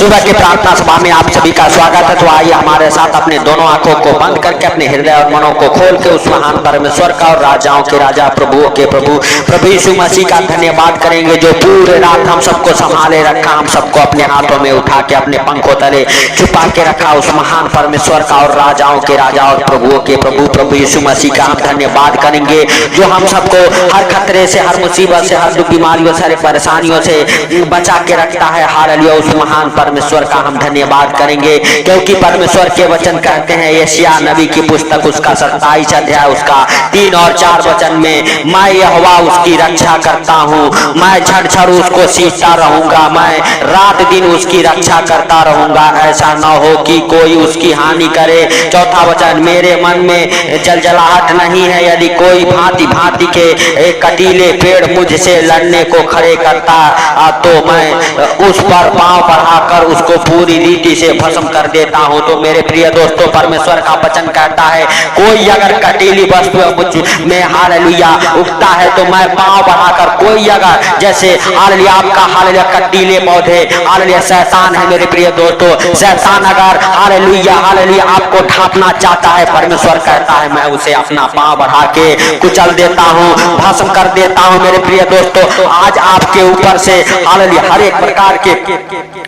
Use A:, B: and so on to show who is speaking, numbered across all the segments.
A: सुबह की प्रार्थना सभा में आप सभी का स्वागत है। तो आइए हमारे साथ अपने दोनों आंखों को बंद करके अपने हृदय और मनों को खोल के उस महान परमेश्वर का और राजाओं के राजा प्रभुओं के प्रभु प्रभु यीशु मसीह का धन्यवाद करेंगे, जो पूरे रात हम सबको संभाले रखा, हम सबको अपने हाथों में उठा के अपने पंखों तले छुपा के रखा। उस महान परमेश्वर का और राजाओं के राजा और प्रभुओं के प्रभु प्रभु यीशु मसीह का हम धन्यवाद करेंगे, जो हम सबको हर खतरे से, हर मुसीबत से, हर दुख बीमारियों से, हर परेशानियों से बचा के रखता है। हालेलुया। उस महान परमेश्वर का हम धन्यवाद करेंगे, क्योंकि परमेश्वर के वचन कहते हैं यशायाह नबी की पुस्तक उसका 27 अध्याय उसका 3 और 4 वचन में, मैं यहोवा उसकी रक्षा करता हूँ, मैं झड़झड़ उसको सींचता रहूंगा, मैं रात दिन उसकी रक्षा करता रहूंगा, ऐसा न हो कि कोई उसकी हानि करे। चौथा वचन, मेरे मन में जलजलाहट नहीं है, यदि कोई भांति भांति के कटीले पेड़ मुझसे लड़ने को खड़े करता तो मैं उस पर पांव बढ़ाकर उसको पूरी रीति से भस्म कर देता हूं। तो मेरे प्रिय दोस्तों, परमेश्वर का वचन कहता है कोई अगर कटीली वस्तु मुझ में हालेलुया उगता है तो मैं पांव बढ़ाकर, कोई अगर जैसे हालेलुया आपका हालेलुया कटीले पौधे हालेलुया शैतान है मेरे प्रिय दोस्तों, शैतान अगर हालेलुया हालेलुया आपको ढांपना चाहता है, परमेश्वर कहता है मैं उसे अपना पांव बढ़ा के कुचल देता हूं, भस्म कर देता हूं। मेरे प्रिय दोस्तों, आज आपके ऊपर से हालेलुया हर एक प्रकार के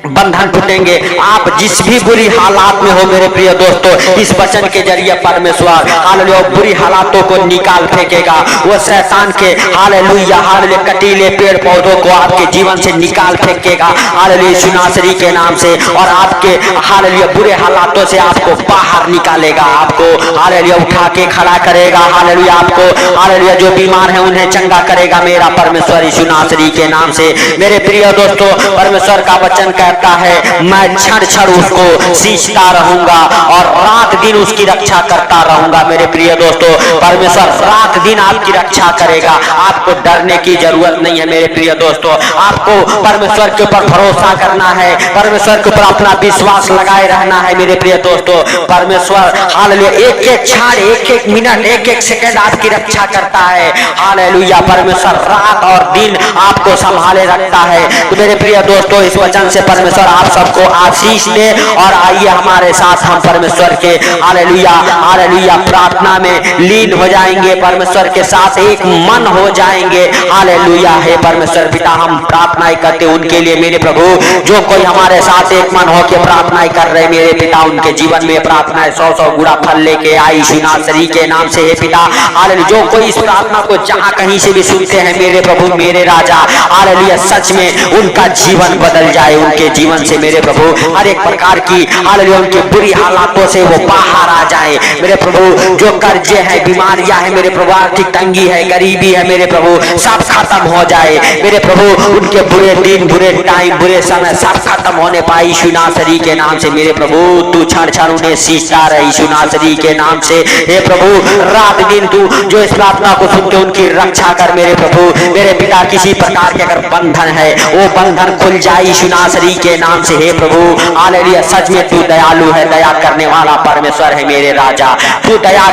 A: बंधन टूटेंगे। आप जिस भी बुरी हालात में हो मेरे प्रिय दोस्तों, इस वचन के जरिए परमेश्वर हालेलुया बुरी हालातों को निकाल फेंकेगा। वो शैतान के हालेलुया हालेलुया कटीले पेड़ पौधों को आपके जीवन से निकाल फेंकेगा हालेलुया यीशु नासरी के नाम से, और आपके हालेलुया बुरे हालातों से आपको बाहर निकालेगा, आपको हालेलुया उठा के खड़ा करेगा, हालेलुया आपको हालेलुया जो बीमार है उन्हें चंगा करेगा मेरा परमेश्वर यीशु नासरी के नाम से। मेरे प्रिय दोस्तों, परमेश्वर का वचन कहता है मैं क्षण क्षण उसको सींचता रहूंगा और रात दिन उसकी रक्षा करता रहूंगा। मेरे प्रिय दोस्तों, परमेश्वर रात दिन आपकी रक्षा करेगा, आपको डरने की जरूरत नहीं है। मेरे प्रिय दोस्तों, आपको परमेश्वर के ऊपर भरोसा करना है, परमेश्वर के ऊपर अपना विश्वास लगाए रहना है। मेरे प्रिय दोस्तों, परमेश्वर हालेलुया एक एक क्षण, एक एक मिनट, एक एक सेकंड आपकी रक्षा करता है। हालेलुया परमेश्वर रात और दिन आपको संभाले रखता है। तो मेरे प्रिय दोस्तों, इस वचन से परमेश्वर आप सबको आशीष दे, और आइए हमारे साथ हम परमेश्वर के हालेलुया हालेलुया प्रार्थना में लीन हो जाएंगे, परमेश्वर के साथ एक मन हो जाएंगे। हालेलुया। हे परमेश्वर पिता, हम प्रार्थनाएं करते उनके लिए मेरे प्रभु, जो कोई हमारे साथ एक मन हो के प्रार्थनाएं कर रहे मेरे पिता, उनके जीवन में प्रार्थनाएं 100 गुना फल लेके आई यीशु नासरी के नाम से। हे पिता हालेलुया, जो कोई इस प्रार्थना को जहां कहीं से भी सुनते हैं मेरे प्रभु मेरे राजा हालेलुया, सच में उनका जीवन बदल जाए, उनके जीवन से मेरे प्रभु हर एक प्रकार की हालेलुया उनके बुरी हालातों से वो बाहर आ जाए मेरे प्रभु। जो कर्जे है, बीमारियां है मेरे प्रभु, आर्थिक तंगी है, गरीबी है मेरे प्रभु, सब खत्म हो जाए मेरे प्रभु। उनके बुरे दिन, बुरे टाइम, बुरे समय सब खत्म होने पाए यीशु नासरी के नाम से मेरे प्रभु। तू क्षण क्षण उन्हें सींचता रहे यीशु नासरी के नाम से। हे प्रभु, रात दिन तू जो इस प्रार्थना को सुनते उनकी रक्षा कर मेरे प्रभु। मेरे पिता, किसी प्रकार के अगर बंधन है वो बंधन खुल जाए यीशु नासरी के नाम से। हे प्रभु हालेलुया, सच में तू दयालु है, दया करने वाला परमेश्वर है मेरे राजा। तू दया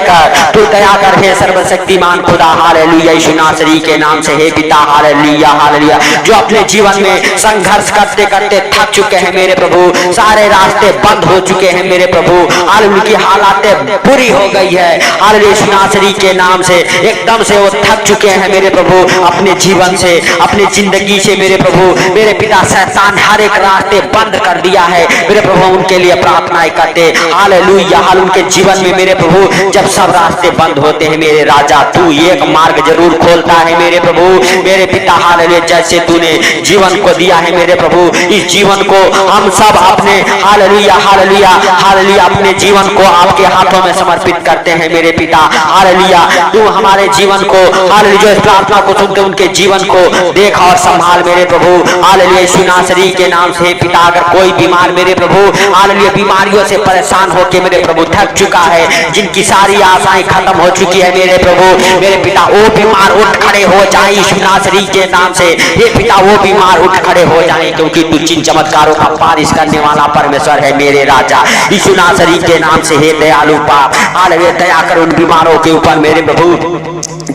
A: कर हे सर्वशक्तिमान खुदा हालेलुया यीशु नासरी के नाम से। हे पिता हालेलुया हालेलुया, जो अपने जीवन में संघर्ष करते करते थक चुके हैं मेरे प्रभु, सारे रास्ते बंद हो चुके हैं मेरे प्रभु, हालेलुया की हालातें बुरी हो गई है हालेलुया यीशु नासरी के नाम से, एकदम से वो थक चुके हैं मेरे प्रभु अपने जीवन से, अपनी जिंदगी से मेरे प्रभु। मेरे पिता, शैतान हर एक रास्ते बंद कर दिया है मेरे प्रभु, उनके लिए प्रार्थनाएं करते हालेलुया हाल उनके जीवन में मेरे प्रभु। जब सब रास्ते बंद होते हैं मेरे राजा, तू एक मार्ग जरूर खोलता है मेरे प्रभु। मेरे पिता हालेलुया, जैसे तूने जीवन को दिया है मेरे प्रभु, इस जीवन को हम सब अपने हालेलुया हालेलुया हालेलुया अपने जीवन को आपके हाथों में समर्पित करते हैं मेरे पिता हालेलुया। तू हमारे जीवन को हालेलुया, जो इस प्रार्थना को सुनते उनके जीवन को देख और संभाल मेरे प्रभु हालेलुया यीशु नासरी के नाम से। पिता, अगर कोई बीमार मेरे प्रभु हालेलुया बीमारियों से परेशान होकर मेरे प्रभु थक चुका है, जिनकी सारी आशाएं खत्म हो चुकी है मेरे प्रभु, मेरे पिता वो बीमार उठ खड़े हो जाए यीशु नासरी के नाम से। हे पिता, वो बीमार उठ खड़े हो जाए, क्योंकि तू चिन्ह चमत्कारों का बारिश करने वाला परमेश्वर है मेरे राजा यीशु नासरी के नाम से। हे दयालु बाप हालेलुया, दया कर उन बीमारों के ऊपर मेरे प्रभु,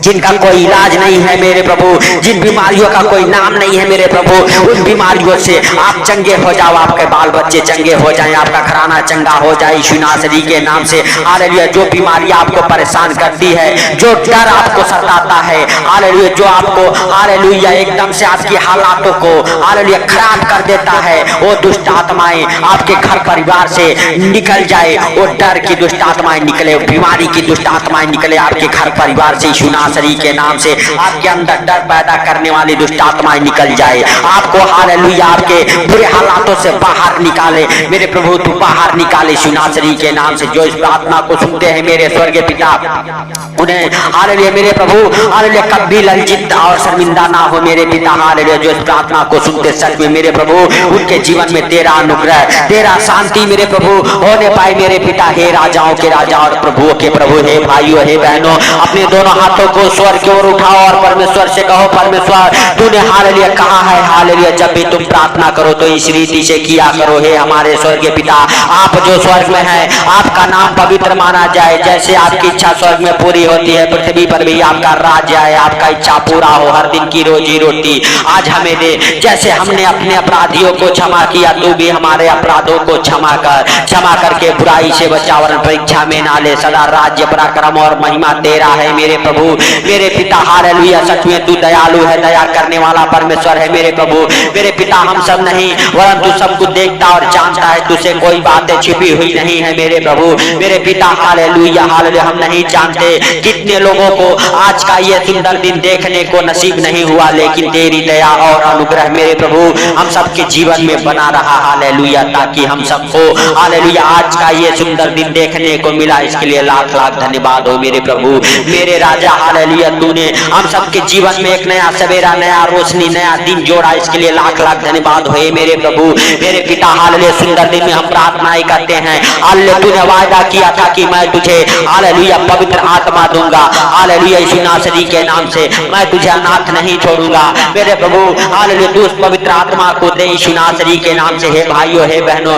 A: जिनका कोई इलाज नहीं है मेरे प्रभु, जिन बीमारियों का कोई नाम नहीं है मेरे प्रभु, उन बीमारियों से आप चंगे हो जाओ, आपके बाल बच्चे चंगे हो जाएं, आपका घराना चंगा हो जाए यीशु नासरी के नाम से। हालेलुया। जो बीमारियां आपको परेशान करती है, जो डर आपको सताता है, हालेलुया, जो आपको हालेलुया एकदम से आपकी हालातों को हालेलुया खराब कर देता है, वो दुष्ट आत्माएं आपके घर परिवार से निकल जाए, वो डर की दुष्ट आत्माएं निकले, बीमारी की दुष्ट आत्माएं निकले आपके घर परिवार से यीशु नासरी के नाम से। आपके अंदर डर पैदा करने वाली दुष्ट आत्माएं निकल जाए, आपको हालेलुया आपके बुरे हालातों से बाहर निकाले मेरे प्रभु, तू बाहर निकाले यीशु नासरी के नाम से। जो इस प्रार्थना को सुनते हैं मेरे स्वर्गीय पिता, उन्हें हालेलुया मेरे प्रभु हालेलुया कभी लज्जित और शर्मिंदा ना हो मेरे पिता। हालेलुया जो इस प्रार्थना को सुनते सच में मेरे प्रभु उनके जीवन में तेरा अनुग्रह, तेरा शांति मेरे प्रभु होने पाए मेरे पिता। हे राजाओं के राजा और प्रभुओं के प्रभु, हे भाइयों हे बहनों, अपने दोनों हाथों को स्वर की ओर उठाओ और परमेश्वर से कहो, परमेश्वर तूने हालेलुया कहा है हालेलुया जब भी तुम प्रार्थना करो तो इस रीति से किया करो। हे हमारे स्वर्गीय पिता, आप जो स्वर्ग में हैं, आपका नाम पवित्र माना जाए, जैसे आपकी इच्छा स्वर्ग में पूरी होती है पृथ्वी पर भी आपका राज्य आए, आपका इच्छा पूरा हो। हर दिन की रोजी रोटी आज हमें दे, जैसे हमने अपने अपराधियों को क्षमा किया, तू भी हमारे अपराधों को क्षमा करके बुराई से बचा, वरन परीक्षा में ना ले। सदा राज्य पराक्रम और महिमा तेरा है मेरे प्रभु मेरे पिता। हालेलुया सच में तू दयालु है, दया करने वाला परमेश्वर है मेरे प्रभु मेरे पिता। हम सब नहीं वरन तू सब कुछ देखता और जानता है, तुझसे कोई बातें छिपी हुई नहीं है मेरे प्रभु मेरे पिता। Hallelujah hallelujah. हम नहीं जानते कितने लोगों को आज का ये सुंदर दिन देखने को नसीब नहीं हुआ, लेकिन तेरी दया और अनुग्रह मेरे प्रभु हम सबके जीवन में बना रहा। हालेलुया ताकि हम सबको हालेलुया आज का ये सुंदर दिन देखने को मिला, इसके लिए लाख लाख धन्यवाद हो मेरे प्रभु मेरे राजा। हालेलुया तूने हम सबके जीवन में एक नया सवेरा, नया रोशनी, नया दिन जोड़ा, इसके लिए लाख लाख धन्यवाद हो मेरे प्रभु मेरे पिता। हालेलुया सुंदर दिन में हम प्रार्थनाएं करते हैं। हालेलुया तूने वायदा किया था कि मैं तुझे हालेलुया पवित्र आत्मा दूंगा। हालेलुया यीशु नासरी के नाम से मैं तुझे अनाथ नहीं छोड़ूंगा मेरे प्रभु। हालेलुया तू उस पवित्र आत्मा को दे यीशु नासरी के नाम से। हे भाइयों हे बहनों,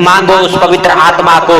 A: मांगो उस पवित्र आत्मा को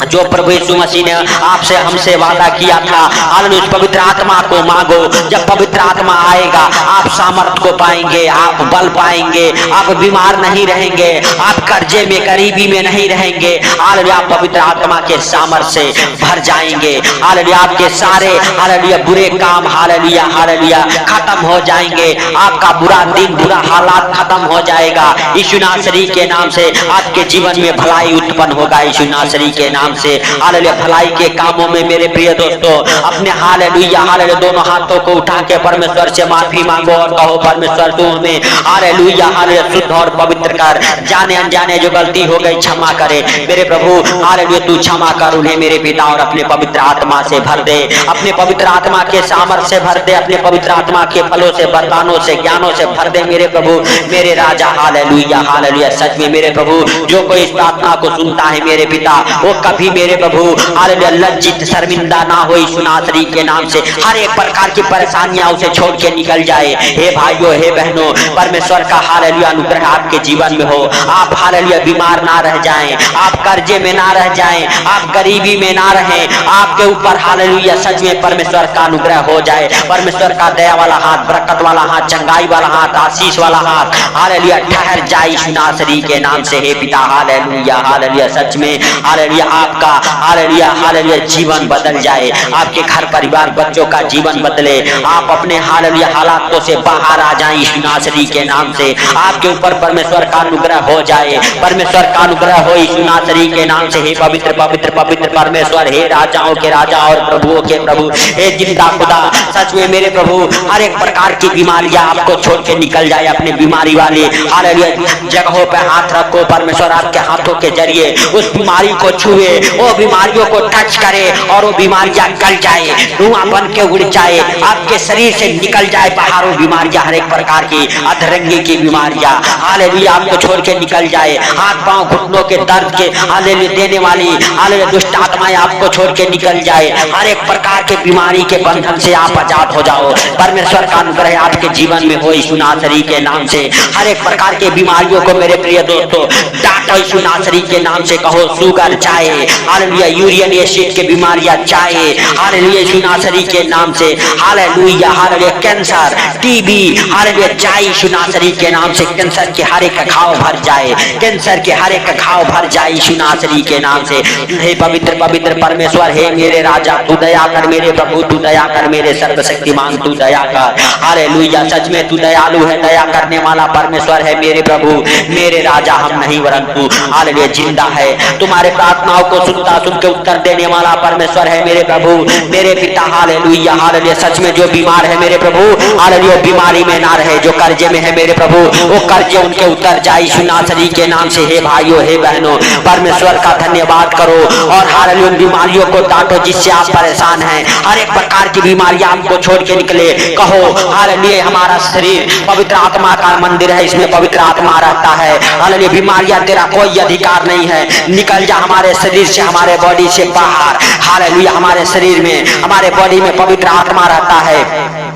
A: जो प्रभु यीशु मसीह ने आपसे हमसे वादा किया था। हालेलुया उस पवित्र आत्मा को मांगो। जब पवित्र आत्मा आएगा आप सामर्थ को पाएंगे, आप बल पाएंगे, आप बीमार नहीं रहेंगे, आप कर्जे में गरीबी में नहीं रहेंगे। हालेलुया पवित्र आत्मा के सामर्थ से भर जाएंगे। हालेलुया आपके सारे हालेलुया बुरे काम हालेलुया हालेलुया खत्म हो जाएंगे, आपका बुरा दिन बुरा हालात खत्म हो जाएगा यीशु नासरी के नाम से। आपके जीवन में भलाई उत्पन्न होगा यीशु नासरी के नाम से। हालेलुया भलाई के कामों में मेरे प्रिय दोस्तों अपने हालेलुया हालेलुया दोनों हाथों को उठा के परमेश्वर से माफी मांगो और कहो, परमेश्वर तू हमें हालेलुया हालेलुया शुद्ध और पवित्र कर, जाने अनजाने जो गलती हो गई क्षमा करे मेरे प्रभु। हालेलुया तू क्षमा कर उन्हें मेरे पिता, और अपने पवित्र आत्मा से भर दे, अपने पवित्र आत्मा के सामर्थ्य से भर दे, अपने पवित्र आत्मा के फलों से, वरदानों से, ज्ञानों से भर दे मेरे प्रभु मेरे राजा। हालेलुया हालेलुया सच में मेरे प्रभु जो कोई इस प्रार्थना को सुनता है मेरे पिता, वो कभी मेरे प्रभु हालेलुया लज्जित शर्मिंदा ना हो यीशु नासरी के नाम से। हर एक प्रकार की परेशानियां उसे छोड़ के निकल जाए। हे भाइयों हे बहनों, परमेश्वर का हालेलुया अनुग्रह आपके जीवन में हो। आप हालेलुया बीमार ना रह जाएं, आप कर्जे में ना रह जाएं, आप गरीबी में ना रहें, आपके ऊपर हालेलुया सच में परमेश्वर का अनुग्रह हो जाए। परमेश्वर का दया वाला हाथ, बरकत वाला हाथ, चंगाई वाला हाथ, आशीष वाला हाथ हालेलुया ठहर जाए यीशु नासरी के नाम से। हे पिता हालेलुया हालेलुया सच में हालेलुया आपका हालेलुया हालेलुया जीवन बदल जाए, आपके घर परिवार बच्चों का जीवन बदले, आप अपने हालेलुया हालातों से बाहर आ जाएं यीशु नासरी के नाम से। आपके ऊपर परमेश्वर का अनुग्रह हो जाए, परमेश्वर का अनुग्रह हो यीशु नासरी के नाम से। हे पवित्र पवित्र पवित्र परमेश्वर, हे राजाओं के राजा और प्रभुओं के प्रभु, हे जिंदा खुदा सच में मेरे प्रभु हर एक प्रकार की बीमारियां आपको छोड़ के निकल जाए। अपने बीमारी वाली हालेलुया जगहों पे हाथ रखो, परमेश्वर आपके हाथों के जरिए उस बीमारी को छुए, वो बीमारियों को टच करे और वो बीमारियां गल जाए, धुआं बन के उड़ जाए, आपके शरीर से निकल जाए बाहर वो बीमारियां, हर एक प्रकार की अधरंगी की बीमारियां हालेलुया आपको छोड़ के निकल जाए। हाथ पांव घुटनों के दर्द के हालेलुया देने वाली हालेलुया दुष्ट आत्माएं आपको छोड़ के निकल जाए। हर एक प्रकार के बीमारी के बंधन से आप आजाद हो जाओ। परमेश्वर का अनुग्रह आपके जीवन में हो यीशु नासरी के नाम से। हर एक प्रकार के बीमारियों को मेरे प्रिय दोस्तों डांटो यीशु नासरी के नाम से। कहो शुगर जाए, हालेलुया यूरियन एसिड के बीमारियां जाए हालेलुया यीशु नासरी के नाम से hallelujah hallelujah cancer TB hallelujah जाए यीशु नासरी के नाम से कैंसर के हर एक घाव भर जाए कैंसर के हर एक घाव भर जाए यीशु नासरी के नाम से। हे पवित्र पवित्र परमेश्वर हे मेरे राजा तू दया कर मेरे प्रभु तू दया कर मेरे सर्वशक्तिमान तू दया कर हालेलुया सच में तू दयालु है दया करने वाला परमेश्वर है मेरे प्रभु मेरे राजा हम नहीं वरन तू हालेलुया जिंदा है तुम्हारे प्रार्थनाओं को सुनता सुन के उत्तर देने वाला परमेश्वर है मेरे प्रभु मेरे पिता हालेलुया हालेलुया सच में जो बीमार है मेरे प्रभु हालेलुया बीमारी में ना रहे जो कर्जे में है मेरे प्रभु वो कर्जे उनके उतर जाए यीशु नासरी के नाम से। हे भाइयों हे बहनों परमेश्वर का धन्यवाद करो और हालेलुया उन बीमारियों को डांटो जिससे आप परेशान हैं हर एक प्रकार की बीमारियां आपको छोड़ के निकले कहो हालेलुया हमारा शरीर पवित्र आत्मा का मंदिर है इसमें पवित्र आत्मा रहता है हालेलुया बीमारियां तेरा कोई अधिकार नहीं है निकल जा हमारे शरीर से हमारे बॉडी से बाहर हालेलुया हमारे शरीर में हमारे बॉडी में पवित्र आत्मा रहता है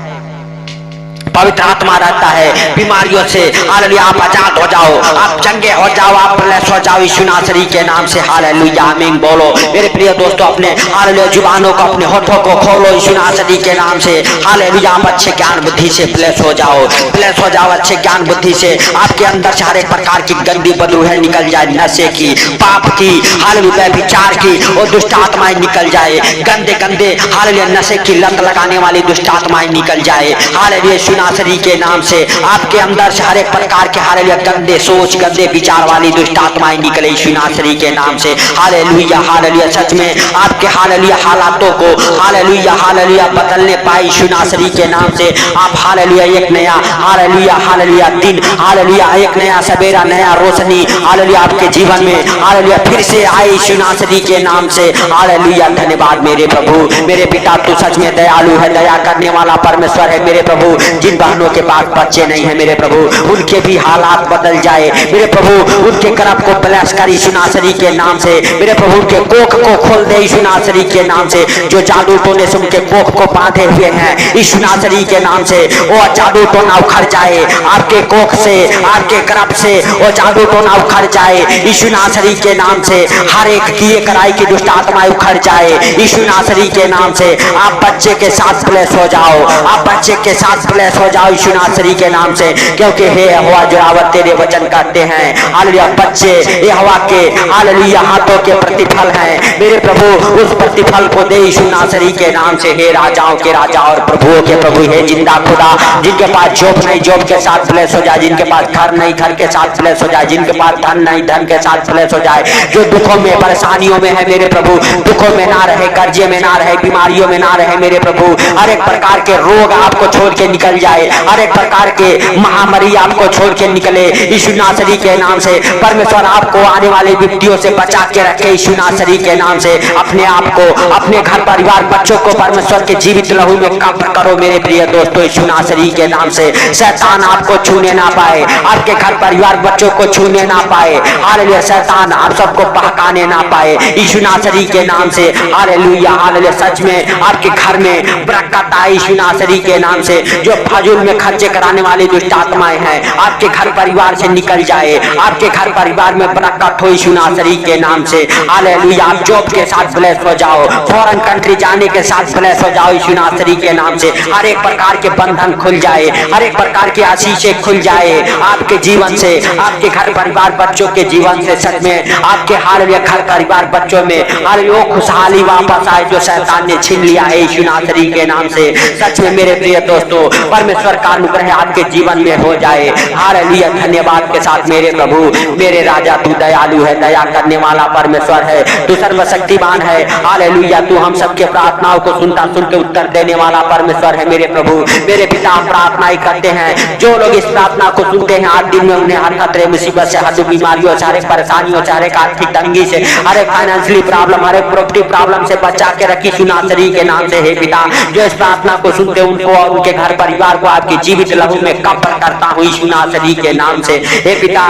A: पवित्र आत्मा रहता है बीमारियों से हालेलुया आप आजाद हो जाओ आप चंगे हो जाओ आप ब्लेस हो जाओ यीशु नासरी के नाम से हालेलुया आमीन बोलो मेरे प्रिय दोस्तों अपने हालेलुया जुबानों को अपने होठों को खोलो यीशु नासरी के नाम से हालेलुया आप अच्छे ज्ञान बुद्धि से ब्लेस हो जाओ अच्छे ज्ञान बुद्धि से आपके अंदर से हर एक प्रकार की गंदी बदबू है निकल जाए नशे की पाप की हालेलुया विचार की और दुष्ट आत्माएं निकल जाए गंदे गंदे हालेलुया नशे की लत लगाने वाली दुष्ट आत्माएं निकल जाए हालेलुया नासरी के नाम से आपके अंदर से हर एक प्रकार के हालेलुया गंदे सोच गंदे विचार वाली दुष्ट आत्माएं निकले यीशु नासरी के नाम से हालेलुया हालेलुया सच में आपके हालेलुया हालातों को हालेलुया हालेलुया बदलने पाए यीशु नासरी के नाम से आप हालेलुया एक नया हालेलुया दिन हालेलुया एक नया सवेरा नया रोशनी हालेलुया आपके जीवन में हालेलुया फिर से आए यीशु नासरी के नाम से हालेलुया धन्यवाद मेरे प्रभु मेरे पिता तू सच में दयालु है दया करने वाला परमेश्वर है मेरे प्रभु जिन बहनों के पास बच्चे नहीं है मेरे प्रभु उनके भी हालात बदल जाए मेरे प्रभु उनके गर्भ को ब्लेस कर यीशु नासरी के नाम से मेरे प्रभु उनके कोख को खोल दे यीशु नासरी के नाम से जो जादू टोने से उनके कोख को बांधे हुए हैं यीशु नासरी के नाम से वो जादू टोना उखड़ जाए आपके कोख से आपके गर्भ से वो जादू टोना उखड़ जाए यीशु नासरी के नाम से हर एक किए कराई की दुष्ट आत्मा उखड़ जाए यीशु नासरी के नाम से आप बच्चे के साथ ब्लेस हो जाओ आप बच्चे के साथ ब्लेस हो जाओ यीशु नासरी के नाम से क्योंकि हे यहोवा जुड़ावत तेरे वचन करते हैं हालेलुया बच्चे यहोवा के हालेलुया हाथों के प्रतिफल हैं मेरे प्रभु उस प्रतिफल को दे यीशु नासरी के नाम से। हे राजाओं के राजा और प्रभुओं के प्रभु हे जिंदा खुदा जिनके पास जॉब नहीं जॉब के साथ ब्लेस हो जाए जिनके पास घर नहीं घर के साथ ब्लेस हो जाए जिनके पास धन नहीं धन के साथ ब्लेस हो जाए जो दुखों में परेशानियों में है मेरे प्रभु दुखों में ना रहे कर्जे में ना रहे बीमारियों में ना रहे मेरे प्रभु हर एक प्रकार के रोग आपको छोड़ के निकल जाए हर एक प्रकार के महामारी आपको छोड़ के निकले यीशु नासरी के नाम से। परमेश्वर आपको आने वाले विपत्तियों से बचा के रखे यीशु नासरी के नाम से। अपने आप को अपने घर परिवार बच्चों को परमेश्वर के जीवित लहू में कब्र करो मेरे प्रिय दोस्तों यीशु नासरी के नाम से। शैतान आपको छूने ना पाए आपके घर परिवार बच्चों को छूने ना पाए हालेलुया शैतान आप सबको बहकाने ना पाए यीशु नासरी के नाम से हालेलुया हालेलुया सच में आपके घर में बरकत आए यीशु नासरी के नाम से। जो फाजुल में खर्चे कराने वाली दुष्ट आत्माएं हैं आपके घर परिवार से निकल जाए आपके घर परिवार में बरकत हो यीशु नासरी के नाम से हालेलुया। आप जॉब के साथ ब्लेस हो जाओ फॉरेन कंट्री जाने के साथ ब्लेस हो जाओ यीशु नासरी के नाम से। हर एक प्रकार के बंधन खुल जाए हर एक प्रकार की आशीषें खुल जाए आपके जीवन से आपके घर परिवार बच्चों के जीवन से। सच में आपके हालेलुया घर परिवार बच्चों में हालेलुया खुशहाली वापस आए जो शैतान ने छीन लिया है यीशु नासरी के नाम से। सच में मेरे प्रिय दोस्तों परमेश्वर का अनुग्रह आपके जीवन में हो जाए हालेलुया। धन्यवाद के साथ मेरे प्रभु मेरे राजा तू दयालु है दया करने वाला परमेश्वर है तू सर्वशक्तिमान है हालेलुया। तू हम सबके प्रार्थनाओं को सुनता सुन के उत्तर देने वाला परमेश्वर है मेरे प्रभु मेरे पिता। हम प्रार्थना ही करते हैं जो लोग इस प्रार्थना को सुनते हैं आज दिन में उन्हें हर खतरे मुसीबत से हर बीमारियों से हर एक परेशानियों से हर एक आर्थिक तंगी से हर एक फाइनेंशियली प्रॉब्लम हर एक प्रॉपर्टी प्रॉब्लम से बचा के रखी यीशु नासरी के नाम से। हे पिता जो इस प्रार्थना को सुनते उनको और उनके घर परिवार को आपकी जीवित लहू में कब्र करता हूँ यीशु नासरी के नाम से। हे पिता,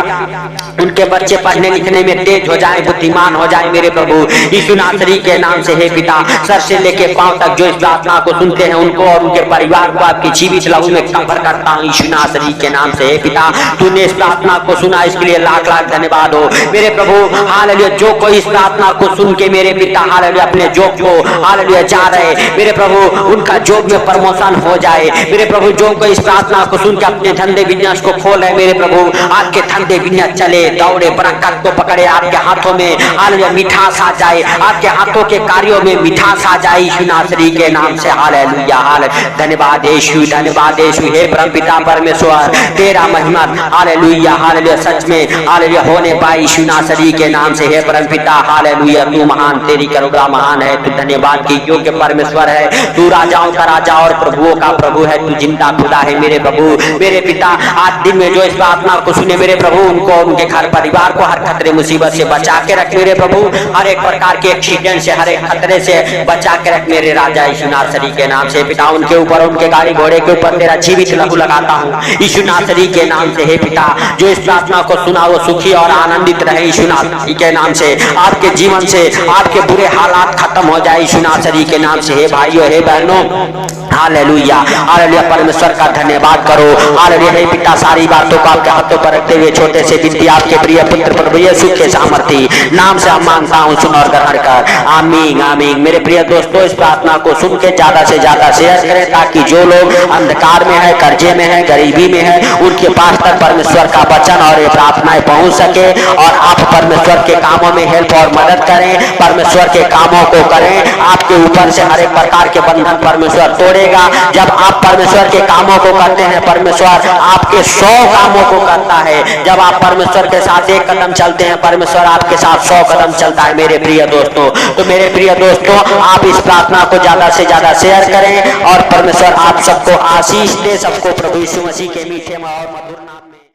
A: उनके बच्चे पढ़ने लिखने में तेज हो जाएं, बुद्धिमान हो जाएं मेरे प्रभु यीशु नासरी के नाम से। हे पिता, सर से लेके पांव तक जो इस प्रार्थना को सुनते हैं उनको और उनके परिवार को आपकी जीवित लहू में कब्र करता हूँ यीशु नासरी के नाम से। हे पिता, तूने इस प्रार्थना को सुना, इसके लिए लाख लाख धन्यवाद हो मेरे प्रभु। हालेलुया, जो कोई इस प्रार्थना को सुन के मेरे पिता हालेलुया अपने जॉब को हालेलुया जा रहे मेरे प्रभु, उनका जॉब में प्रमोशन हो जाए मेरे प्रभु। जो कोई इस प्रार्थना को सुन के अपने धंधे बिजनेस को खोले मेरे प्रभु, आपके धंधे बिजनेस चले, दौड़े, बरकत को पकड़े, आपके हाथों में हालेलुया मिठास आ जाए, आपके हाथों के कार्यों में मिठास आ जाए यीशु नासरी के नाम से। हालेलुया, धन्यवाद यीशु, धन्यवाद यीशु। हे परमपिता परमेश्वर, तेरा महिमा हालेलुया हालेलुया सच में हालेलुया होने पाए यीशु नासरी के नाम से। हे परमपिता हालेलुया, तू महान, तेरी करुणा महान है, तू धन्यवाद की योग्य परमेश्वर है, तू राजाओं का राजा और प्रभुओं का प्रभु है, तू जिंदा खुदा है मेरे प्रभु। मेरे पिता, आज दिन में जो इस प्रार्थना को सुने मेरे प्रभु, उनको उनके घर परिवार को हर खतरे मुसीबत से बचा के रख मेरे प्रभु, हर एक प्रकार के एक्सीडेंट से, हर एक खतरे से बचा के रख मेरे राजा यीशु नासरी के नाम से। पिता, उनके ऊपर, उनके गाड़ी घोड़े के ऊपर तेरा जीवित लहू लगाता हूँ यीशु नासरी के नाम से। हे पिता, जो इस प्रार्थना को सुना वो सुखी और आनंदित रहे यीशु नासरी के नाम से। आपके जीवन से आपके बुरे हालात खत्म हो जाए यीशु नासरी के नाम से। हे भाइयों, हे बहनों, हालेलुया हालेलुया, परमेश्वर का धन्यवाद करो। हालेलुया, हे पिता, सारी बातों को आपके हाथों पर रखते हुए छोटे से विनती आपके प्रिय पुत्र प्रभु यीशु के सामर्थी नाम से हम मांगता हूँ, सुन और ग्रहण कर, आमीन आमीन। मेरे प्रिय दोस्तों, इस प्रार्थना को सुन के ज्यादा से ज्यादा शेयर करें ताकि जो लोग अंधकार में है, कर्जे में है, गरीबी में है, उनके पास तक परमेश्वर का वचन और ये प्रार्थनाएं पहुंच सके और आप परमेश्वर के कामों में हेल्प और मदद करें, परमेश्वर के कामों को करें। आपके ऊपर से हर एक प्रकार के बंधन परमेश्वर तोड़ेगा। जब आप परमेश्वर के कामों को करते हैं, परमेश्वर आपके 100 कामों को करता है। जब आप परमेश्वर के साथ एक कदम चलते हैं, परमेश्वर आपके साथ 100 कदम चलता है मेरे प्रिय दोस्तों। तो मेरे प्रिय दोस्तों, आप इस प्रार्थना को ज्यादा से ज्यादा शेयर करें और परमेश्वर आप सबको आशीष दे, सबको प्रभु यीशु मसीह के मीठे और मधुर